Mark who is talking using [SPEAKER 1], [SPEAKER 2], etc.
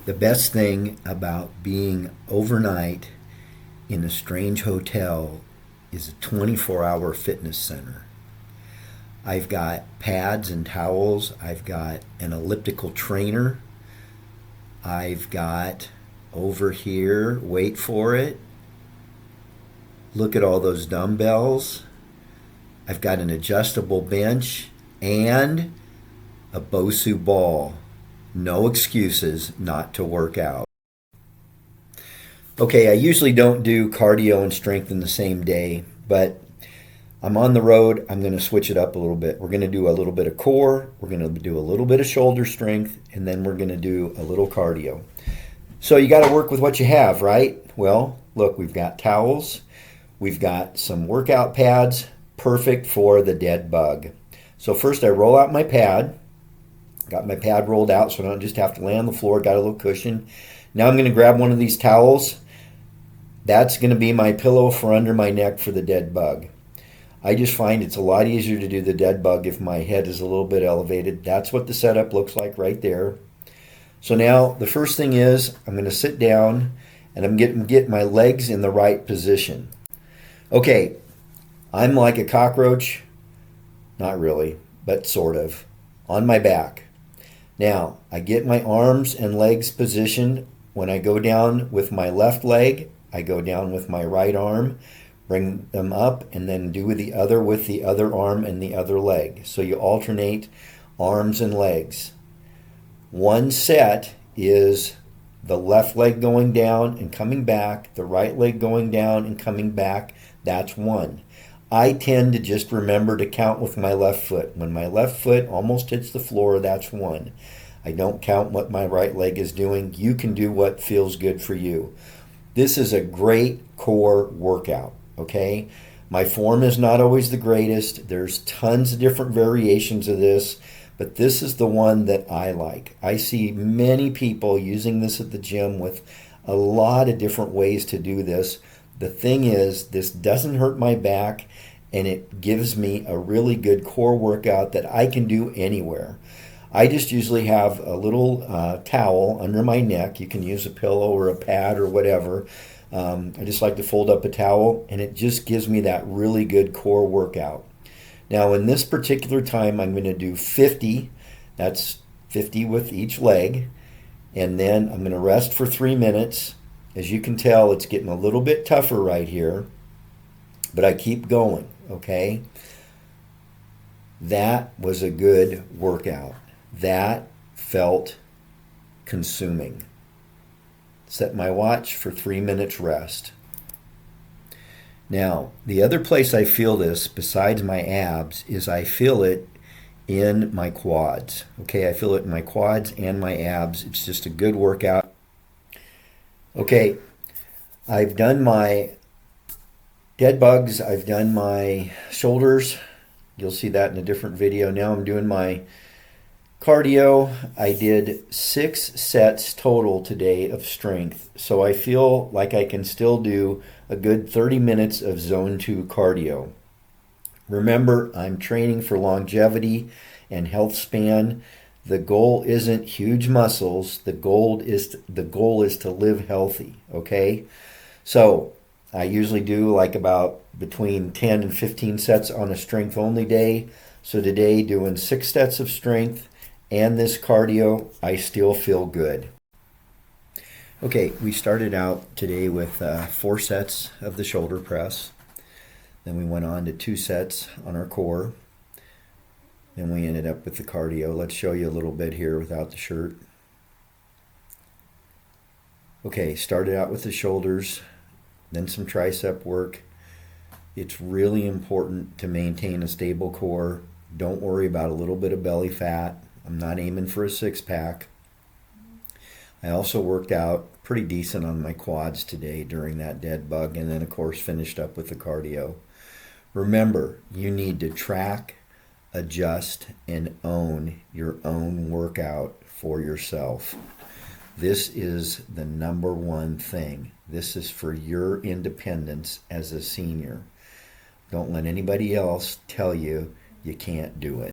[SPEAKER 1] The best thing about being overnight in a strange hotel is a 24-hour fitness center. I've got pads and towels. I've got an elliptical trainer. I've got over here, wait for it, look at all those dumbbells. I've got an adjustable bench and a Bosu ball. No excuses not to work out. Okay, I usually don't do cardio and strength in the same day, but I'm on the road. I'm going to switch it up a little bit. We're going to do a little bit of core, we're going to do a little bit of shoulder strength, and then we're going to do a little cardio. So you got to work with what you have, right? Well, look, we've got towels, we've got some workout pads, perfect for the dead bug. So first I roll out my pad. Got my pad rolled out so I don't just have to lay on the floor. Got a little cushion. Now I'm going to grab one of these towels. That's going to be my pillow for under my neck for the dead bug. I just find it's a lot easier to do the dead bug if my head is a little bit elevated. That's what the setup looks like right there. So now the first thing is I'm going to sit down and I'm going to get my legs in the right position. Okay, I'm like a cockroach. Not really, but sort of. On my back. Now, I get my arms and legs positioned. When I go down with my left leg, I go down with my right arm, bring them up, and then do the other with the other arm and the other leg. So you alternate arms and legs. One set is the left leg going down and coming back, the right leg going down and coming back. That's one. I tend to just remember to count with my left foot. When my left foot almost hits the floor, that's one. I don't count what my right leg is doing. You can do what feels good for you. This is a great core workout, okay? My form is not always the greatest. There's tons of different variations of this, but this is the one that I like. I see many people using this at the gym with a lot of different ways to do this. The thing is, this doesn't hurt my back, and it gives me a really good core workout that I can do anywhere. I just usually have a little towel under my neck. You can use a pillow or a pad or whatever. I just like to fold up a towel, and it just gives me that really good core workout. Now, in this particular time, I'm going to do 50. That's 50 with each leg. And then I'm going to rest for 3 minutes. As you can tell, it's getting a little bit tougher right here, but I keep going, okay? That was a good workout. That felt consuming. Set my watch for 3 minutes rest. Now, the other place I feel this, besides my abs, is I feel it in my quads. Okay, I feel it in my quads and my abs. It's just a good workout. Okay, I've done my dead bugs, I've done my shoulders. You'll see that in a different video. Now I'm doing my cardio. I did 6 sets total today of strength. So I feel like I can still do a good 30 minutes of zone 2 cardio. Remember, I'm training for longevity and health span. The goal isn't huge muscles. The goal is to live healthy, okay? So I usually do like about between 10 and 15 sets on a strength only day. So today doing 6 sets of strength and this cardio, I still feel good. Okay, we started out today with 4 sets of the shoulder press. Then we went on to 2 sets on our core. Then we ended up with the cardio. Let's show you a little bit here without the shirt. Okay, started out with the shoulders, then some tricep work. It's really important to maintain a stable core. Don't worry about a little bit of belly fat. I'm not aiming for a 6-pack. I also worked out pretty decent on my quads today during that dead bug, and then of course finished up with the cardio. Remember, you need to track, adjust, and own your own workout for yourself. This is the number one thing. This is for your independence as a senior. Don't let anybody else tell you you can't do it.